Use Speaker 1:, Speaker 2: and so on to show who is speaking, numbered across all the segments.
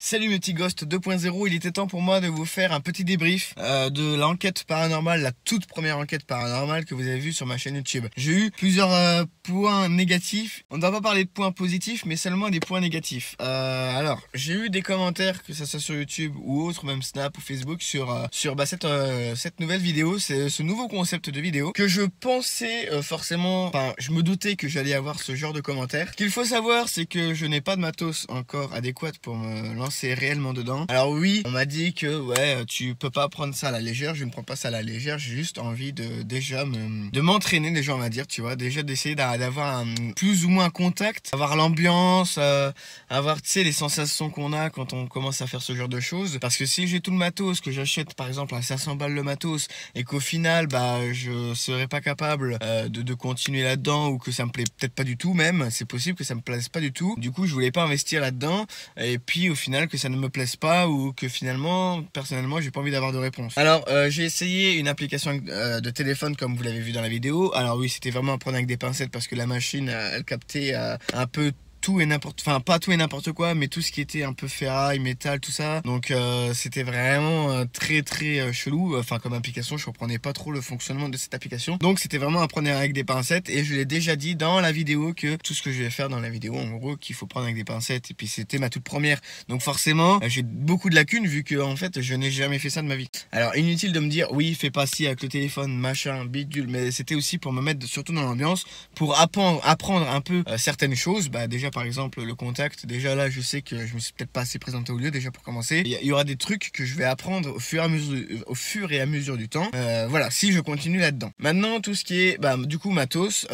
Speaker 1: Salut mes petits ghosts 2.0, il était temps pour moi de vous faire un petit débrief de l'enquête paranormale, la toute première enquête paranormale que vous avez vue sur ma chaîne YouTube. J'ai eu plusieurs points négatifs, on ne va pas parler de points positifs mais seulement des points négatifs. Alors, j'ai eu des commentaires, que ça soit sur YouTube ou autre, même Snap ou Facebook, sur cette nouvelle vidéo, c'est ce nouveau concept de vidéo que je pensais forcément, enfin je me doutais que j'allais avoir ce genre de commentaires. Ce qu'il faut savoir, c'est que je n'ai pas de matos encore adéquat pour me lancer réellement dedans. Alors oui, on m'a dit que ouais, tu peux pas prendre ça à la légère. Je ne prends pas ça à la légère, j'ai juste envie de déjà de m'entraîner déjà, on va dire, tu vois, déjà d'essayer d'avoir un plus ou moins contact, avoir l'ambiance, avoir, tu sais, les sensations qu'on a quand on commence à faire ce genre de choses. Parce que si j'ai tout le matos, que j'achète par exemple à 500 balles le matos et qu'au final bah je serais pas capable de continuer là-dedans, ou que ça me plaît peut-être pas du tout, même c'est possible que ça me plaise pas du tout, du coup je voulais pas investir là-dedans et puis au final que ça ne me plaise pas, ou que finalement personnellement j'ai pas envie d'avoir de réponse. Alors j'ai essayé une application de téléphone comme vous l'avez vu dans la vidéo. Alors oui, c'était vraiment à prendre avec des pincettes parce que la machine elle captait un peu tout et n'importe, enfin pas tout et n'importe quoi, mais tout ce qui était un peu ferraille, métal, tout ça. Donc c'était vraiment très chelou, enfin comme application. Je comprenais pas trop le fonctionnement de cette application, donc c'était vraiment à prendre avec des pincettes. Et je l'ai déjà dit dans la vidéo que tout ce que je vais faire dans la vidéo, en gros, qu'il faut prendre avec des pincettes. Et puis c'était ma toute première, donc forcément j'ai beaucoup de lacunes vu que en fait je n'ai jamais fait ça de ma vie. Alors inutile de me dire oui, fais pas ci avec le téléphone, machin, bidule, mais c'était aussi pour me mettre surtout dans l'ambiance, pour apprendre un peu certaines choses. Bah déjà par exemple le contact, déjà là je sais que je me suis peut-être pas assez présenté au lieu, déjà pour commencer. Il y aura des trucs que je vais apprendre au fur et à mesure du temps, voilà, si je continue là-dedans. Maintenant tout ce qui est du coup matos,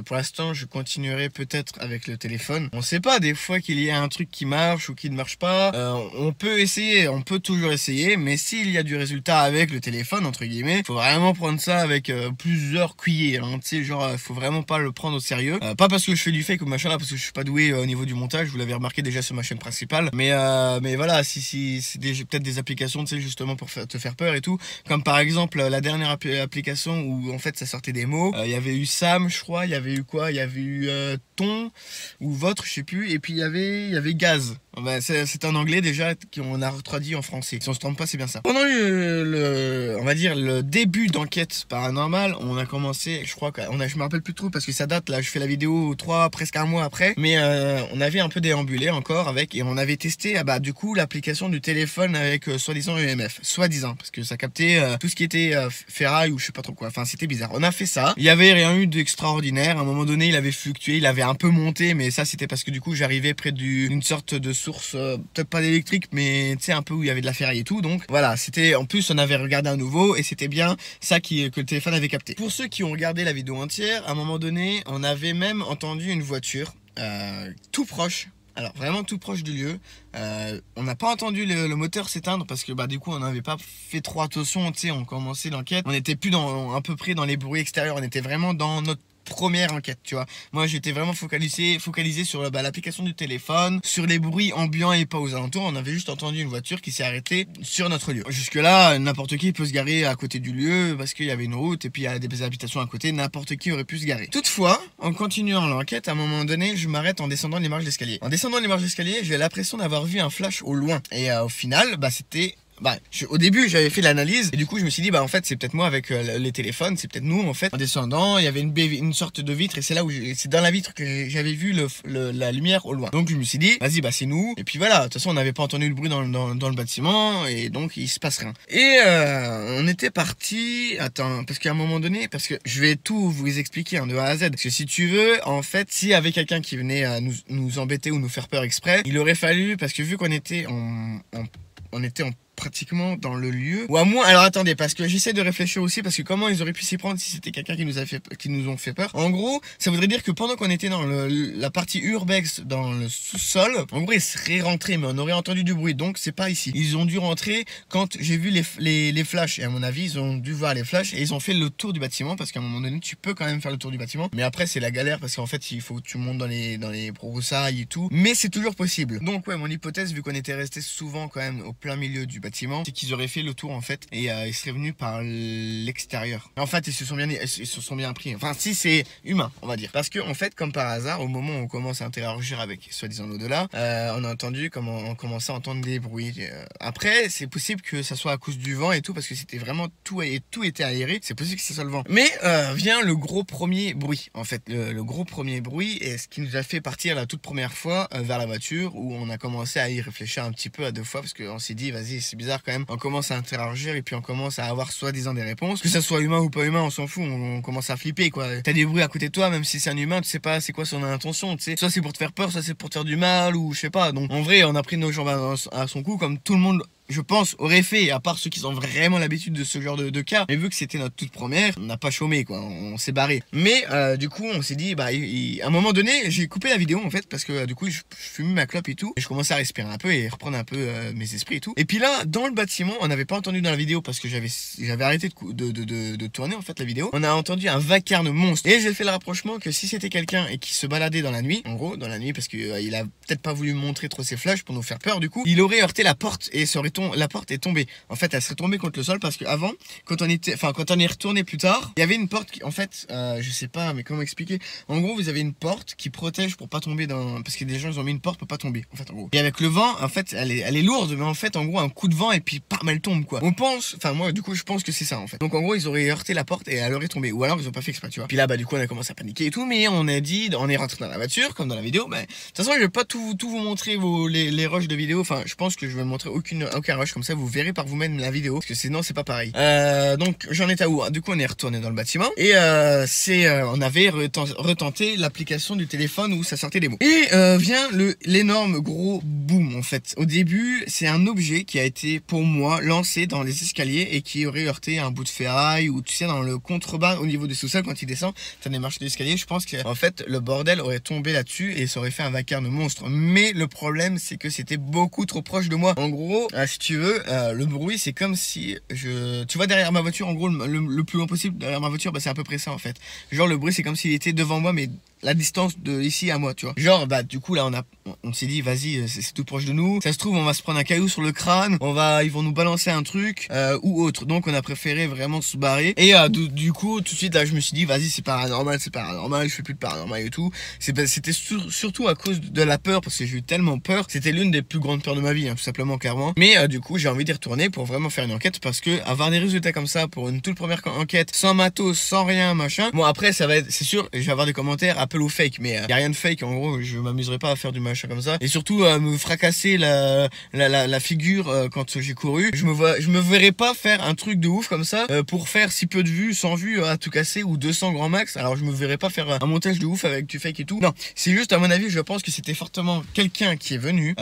Speaker 1: pour l'instant je continuerai peut-être avec le téléphone. On sait pas, des fois qu'il y a un truc qui marche ou qui ne marche pas, on peut essayer, on peut toujours essayer, mais s'il y a du résultat avec le téléphone entre guillemets, faut vraiment prendre ça avec plusieurs cuillères, hein, tu sais, genre faut vraiment pas le prendre au sérieux, pas parce que je fais du fake ou machin là, parce que je suis pas doué au niveau du montage, vous l'avez remarqué déjà sur ma chaîne principale, mais voilà, si c'est peut-être des applications, tu sais, justement pour te faire peur et tout, comme par exemple la dernière application où en fait ça sortait des mots, il y avait eu Sam je crois, il y avait eu quoi, il y avait eu ton ou votre, je sais plus, et puis il y avait gaz. C'est en anglais déjà qu'on a traduit en français. Si on se trompe pas, c'est bien ça. Pendant on va dire le début d'enquête paranormale, on a commencé, je crois je me rappelle plus trop parce que ça date, là je fais la vidéo presque un mois après, mais on avait un peu déambulé encore avec, et on avait testé du coup l'application du téléphone avec soi-disant EMF, soi-disant, parce que ça captait tout ce qui était ferraille ou je sais pas trop quoi, enfin c'était bizarre. On a fait ça, il y avait rien eu d'extraordinaire. À un moment donné il avait fluctué, il avait un peu monté, mais ça c'était parce que du coup j'arrivais près d'une sorte de source, peut-être pas d'électrique, mais tu sais, un peu où il y avait de la ferraille et tout. Donc voilà, c'était, en plus on avait regardé à nouveau et c'était bien ça que le téléphone avait capté. Pour ceux qui ont regardé la vidéo entière, à un moment donné on avait même entendu une voiture tout proche. Alors vraiment tout proche du lieu. On n'a pas entendu le moteur s'éteindre parce que du coup on n'avait pas fait trop attention, tu sais, on commençait l'enquête, on n'était plus à peu près dans les bruits extérieurs, on était vraiment dans notre première enquête, tu vois. Moi j'étais vraiment focalisé sur l'application du téléphone, sur les bruits ambiants et pas aux alentours. On avait juste entendu une voiture qui s'est arrêtée sur notre lieu. Jusque là n'importe qui peut se garer à côté du lieu parce qu'il y avait une route et puis il y a des habitations à côté, n'importe qui aurait pu se garer. Toutefois, en continuant l'enquête, à un moment donné je m'arrête en descendant les marches d'escalier. En descendant les marches d'escalier, j'ai l'impression d'avoir vu un flash au loin, et au final c'était au début j'avais fait l'analyse et du coup je me suis dit en fait c'est peut-être moi avec les téléphones, c'est peut-être nous en fait. En descendant il y avait une sorte de vitre, et c'est là où c'est dans la vitre que j'avais vu la lumière au loin. Donc je me suis dit vas-y c'est nous, et puis voilà, de toute façon on n'avait pas entendu le bruit dans le bâtiment et donc il se passe rien. Et on était parti, attends, parce qu'à un moment donné, parce que je vais tout vous expliquer de A à Z, parce que si tu veux, en fait s'il y avait quelqu'un qui venait nous embêter ou nous faire peur exprès, il aurait fallu, parce que vu qu'on était pratiquement dans le lieu, ou à moins, alors attendez, parce que j'essaie de réfléchir aussi, parce que comment ils auraient pu s'y prendre si c'était quelqu'un qui nous ont fait peur. En gros ça voudrait dire que pendant qu'on était dans la partie urbex, dans le sous-sol, en gros ils seraient rentrés, mais on aurait entendu du bruit, donc c'est pas ici. Ils ont dû rentrer quand j'ai vu les flashs, et à mon avis ils ont dû voir les flashs et ils ont fait le tour du bâtiment, parce qu'à un moment donné tu peux quand même faire le tour du bâtiment, mais après c'est la galère parce qu'en fait il faut que tu montes dans les broussailles et tout, mais c'est toujours possible. Donc ouais, mon hypothèse, vu qu'on était resté souvent quand même au plein milieu du bâtiment, c'est qu'ils auraient fait le tour en fait et ils seraient venus par l'extérieur. En fait, ils se sont bien pris. Enfin, si c'est humain, on va dire. Parce que en fait, comme par hasard, au moment où on commence à interagir avec soi-disant l'au-delà, on a entendu comment on commençait à entendre des bruits. Après, c'est possible que ça soit à cause du vent et tout, parce que c'était vraiment tout était aéré. C'est possible que ça soit le vent. Mais vient le gros premier bruit. En fait, le gros premier bruit est ce qui nous a fait partir la toute première fois vers la voiture, où on a commencé à y réfléchir un petit peu à deux fois, parce qu'on s'est dit, vas-y, c'est bizarre quand même. On commence à interagir et puis on commence à avoir soi-disant des réponses. Que ça soit humain ou pas humain, on s'en fout. On commence à flipper, quoi. T'as des bruits à côté de toi, même si c'est un humain, tu sais pas c'est quoi son intention, tu sais. Soit c'est pour te faire peur, soit c'est pour te faire du mal, ou je sais pas. Donc en vrai, on a pris nos jambes à son cou, comme tout le monde, je pense, aurait fait, à part ceux qui ont vraiment l'habitude de ce genre de cas. Mais vu que c'était notre toute première, on n'a pas chômé, quoi, on s'est barré. Mais du coup, on s'est dit, bah, à un moment donné, j'ai coupé la vidéo en fait, parce que du coup, je fumais ma clope et tout, et je commençais à respirer un peu et reprendre un peu mes esprits et tout. Et puis là, dans le bâtiment, on n'avait pas entendu dans la vidéo, parce que j'avais arrêté de tourner en fait la vidéo. On a entendu un vacarme monstre, et j'ai fait le rapprochement que si c'était quelqu'un et qui se baladait dans la nuit, en gros, dans la nuit, parce que il a peut-être pas voulu montrer trop ses flashs pour nous faire peur, du coup, il aurait heurté la porte et la porte est tombée. En fait, elle serait tombée contre le sol, parce que avant, quand on est retourné plus tard, il y avait une porte qui, en fait, je sais pas, mais comment expliquer. En gros, vous avez une porte qui protège pour pas tomber parce que des gens ils ont mis une porte pour pas tomber. En fait, en gros. Et avec le vent, en fait, elle est lourde, mais en fait, en gros, un coup de vent et puis pam, elle tombe, quoi. On pense, enfin moi, du coup, je pense que c'est ça, en fait. Donc en gros, ils auraient heurté la porte et elle aurait tombé, ou alors ils ont pas fait exprès, tu vois. Puis là, bah du coup, on a commencé à paniquer et tout, mais on est rentré dans la voiture, comme dans la vidéo. Bah, de toute façon, je vais pas tout vous montrer les rushs de vidéo. Enfin, je pense que je vais montrer aucun rush, comme ça, vous verrez par vous-même la vidéo, parce que sinon c'est pas pareil. Donc j'en étais à où? Du coup on est retourné dans le bâtiment et on avait retenté l'application du téléphone où ça sortait des mots. Et vient l'énorme gros boom en fait. Au début c'est un objet qui a été pour moi lancé dans les escaliers et qui aurait heurté un bout de ferraille, ou tu sais dans le contrebas au niveau du sous-sol quand il descend, t'as des marches d'escalier. Je pense que en fait le bordel aurait tombé là-dessus et ça aurait fait un vacarme monstre. Mais le problème c'est que c'était beaucoup trop proche de moi. En gros, si tu veux, le bruit c'est comme si tu vois derrière ma voiture, en gros le plus loin possible derrière ma voiture, bah c'est à peu près ça en fait. Genre le bruit c'est comme s'il était devant moi, mais la distance de ici à moi, tu vois. Genre bah du coup là on s'est dit vas-y, c'est tout proche de nous, ça se trouve on va se prendre un caillou sur le crâne, ils vont nous balancer un truc ou autre. Donc on a préféré vraiment se barrer. Et du coup tout de suite là je me suis dit vas-y, c'est paranormal, je fais plus de paranormal et tout. C'était surtout à cause de la peur, parce que j'ai eu tellement peur. C'était l'une des plus grandes peurs de ma vie, hein, tout simplement, clairement. Mais du coup j'ai envie d'y retourner pour vraiment faire une enquête, parce que avoir des résultats comme ça pour une toute première enquête, sans matos, sans rien, machin. Bon après c'est sûr, je vais avoir des commentaires Apple ou fake, mais y a rien de fake. En gros je m'amuserai pas à faire du machin comme ça, et surtout me fracasser la figure quand j'ai couru. Je me verrais pas faire un truc de ouf comme ça pour faire si peu de vues, 100 vues à tout casser, ou 200 grand max. Alors je me verrais pas faire un montage de ouf avec du fake et tout. Non, c'est juste à mon avis, je pense que c'était fortement quelqu'un qui est venu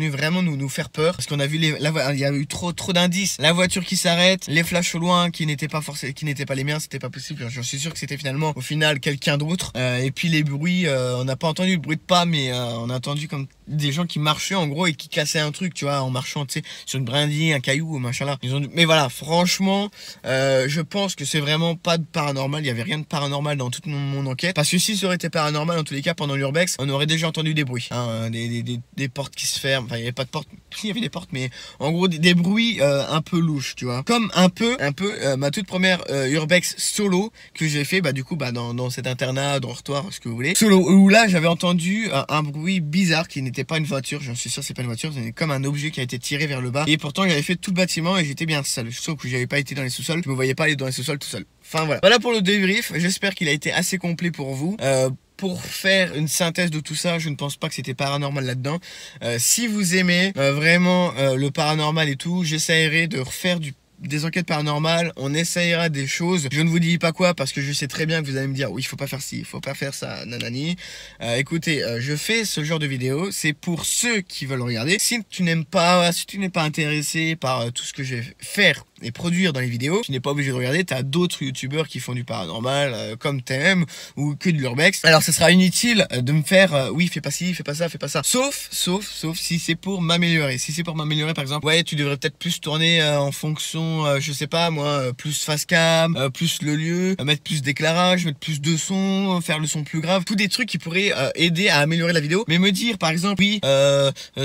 Speaker 1: vraiment nous faire peur, parce qu'on a vu il y a eu trop d'indices. La voiture qui s'arrête, les flashs au loin qui n'étaient pas les miens, c'était pas possible. J'en suis sûr que c'était finalement au final quelqu'un d'autre. Et puis les bruits, on n'a pas entendu le bruit de pas, mais on a entendu comme des gens qui marchaient en gros et qui cassaient un truc, tu vois, en marchant, tu sais, sur une brindille, un caillou ou machin là. Mais voilà, franchement, je pense que c'est vraiment pas de paranormal. Il y avait rien de paranormal dans toute mon enquête, parce que si ça aurait été paranormal, en tous les cas, pendant l'urbex, on aurait déjà entendu des bruits, hein, des portes qui se ferment. Enfin, il y avait pas de portes, il y avait des portes, mais en gros des bruits un peu louches, tu vois. Comme un peu ma toute première urbex solo que j'ai fait, bah du coup, bah dans cet internat, dortoir, ce que vous voulez, solo, où là j'avais entendu un bruit bizarre qui n'était pas une voiture. J'en suis sûr, c'est pas une voiture, c'est comme un objet qui a été tiré vers le bas. Et pourtant j'avais fait tout le bâtiment et j'étais bien seul, sauf que j'avais pas été dans les sous-sols, je me voyais pas aller dans les sous-sols tout seul. Enfin voilà pour le débrief. J'espère qu'il a été assez complet pour vous. Pour faire une synthèse de tout ça, je ne pense pas que c'était paranormal là-dedans. Si vous aimez vraiment le paranormal et tout, j'essaierai de refaire des enquêtes paranormales, on essayera des choses. Je ne vous dis pas quoi, parce que je sais très bien que vous allez me dire oui, il faut pas faire ci, il faut pas faire ça, nanani. Écoutez, je fais ce genre de vidéo, c'est pour ceux qui veulent regarder. Si tu n'es pas intéressé par tout ce que je vais faire et produire dans les vidéos, tu n'es pas obligé de regarder, tu as d'autres youtubeurs qui font du paranormal comme TM ou que de l'urbex. Alors ça sera inutile de me faire oui fais pas ci, fais pas ça, fais pas ça. Sauf si c'est pour m'améliorer. Si c'est pour m'améliorer par exemple, ouais tu devrais peut-être plus tourner en fonction, je sais pas moi, plus face cam, plus le lieu, mettre plus d'éclairage, mettre plus de son, faire le son plus grave, tous des trucs qui pourraient aider à améliorer la vidéo. Mais me dire par exemple oui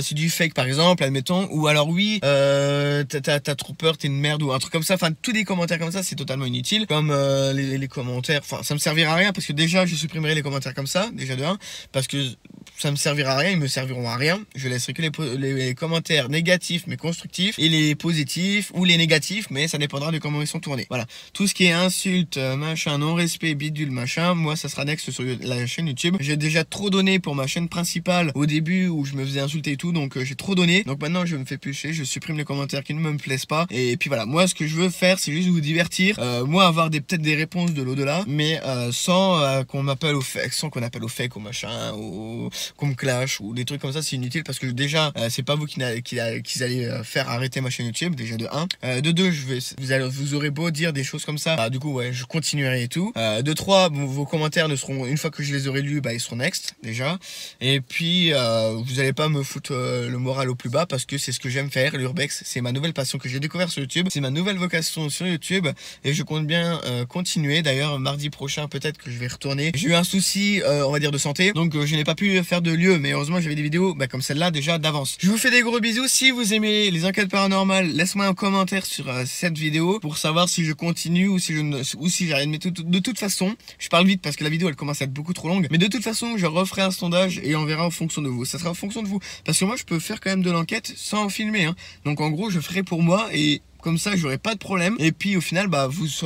Speaker 1: c'est du fake par exemple, admettons, ou alors oui t'as trop peur, t'es une merde ou un truc comme ça. Enfin tous des commentaires comme ça c'est totalement inutile. Comme les commentaires, enfin ça me servira à rien parce que déjà je supprimerai les commentaires comme ça, déjà de 1, parce que ça me servira à rien, ils me serviront à rien. Je laisserai que les commentaires négatifs mais constructifs et les positifs ou les négatifs, mais ça dépendra de comment ils sont tournés. Voilà, tout ce qui est insulte, machin, non-respect, bidule, machin, moi ça sera next sur la chaîne YouTube. J'ai déjà trop donné pour ma chaîne principale au début où je me faisais insulter et tout, donc j'ai trop donné. Donc maintenant je me fais plus chier, je supprime les commentaires qui ne me plaisent pas. Et puis voilà, moi ce que je veux faire c'est juste vous divertir, moi avoir peut-être des réponses de l'au-delà, mais sans qu'on m'appelle au fake, sans qu'on appelle au fake, au machin, ou qu'on me clash ou des trucs comme ça, c'est inutile parce que déjà c'est pas vous qui allez faire arrêter ma chaîne YouTube, déjà de 1. De 2, vous aurez beau dire des choses comme ça, bah, du coup ouais je continuerai et tout. De 3, vos commentaires ne seront, une fois que je les aurai lus, bah ils seront next déjà. Et puis vous allez pas me foutre le moral au plus bas parce que c'est ce que j'aime faire, l'urbex, c'est ma nouvelle passion que j'ai découvert sur YouTube, c'est ma nouvelle vocation sur YouTube et je compte bien continuer. D'ailleurs mardi prochain peut-être que je vais retourner. J'ai eu un souci on va dire de santé, donc je n'ai pas pu faire de lieu, mais heureusement j'avais des vidéos comme celle-là déjà d'avance. Je vous fais des gros bisous. Si vous aimez les enquêtes paranormales, laisse-moi un commentaire sur cette vidéo pour savoir si je continue ou si j'arrête. Mais de toute façon, je parle vite parce que la vidéo elle commence à être beaucoup trop longue, mais de toute façon je referai un sondage et on verra en fonction de vous. Ça sera en fonction de vous parce que moi je peux faire quand même de l'enquête sans filmer hein. Donc en gros je ferai pour moi et comme ça j'aurai pas de problème, et puis au final bah vous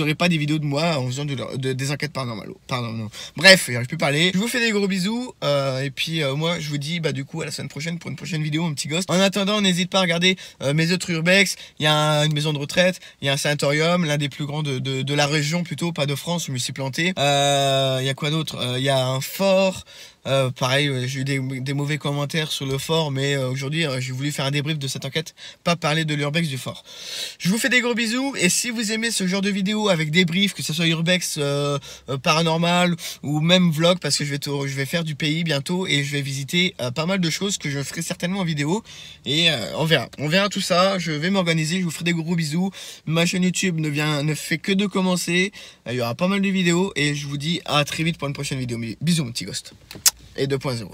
Speaker 1: aurez pas des vidéos de moi en faisant des enquêtes paranormales. Pardon, non. Bref, j'arrive plus à parler. Je vous fais des gros bisous et puis moi je vous dis bah du coup à la semaine prochaine pour une prochaine vidéo mon petit ghost. En attendant n'hésite pas à regarder mes autres urbex. Il y a une maison de retraite, il y a un sanatorium, l'un des plus grands de la région plutôt, pas de France, je me suis planté. Il y a quoi d'autre, il y a un fort. Pareil, j'ai eu des mauvais commentaires sur le fort, mais aujourd'hui j'ai voulu faire un débrief de cette enquête, pas parler de l'urbex du fort. Je vous fais des gros bisous, et si vous aimez ce genre de vidéo avec débrief, que ce soit urbex, paranormal ou même vlog, parce que je vais faire du pays bientôt et je vais visiter pas mal de choses que je ferai certainement en vidéo, et on verra tout ça. Je vais m'organiser, je vous ferai des gros bisous. Ma chaîne YouTube ne fait que de commencer, il y aura pas mal de vidéos et je vous dis à très vite pour une prochaine vidéo. Bisous mon petit ghost. Et 2.0.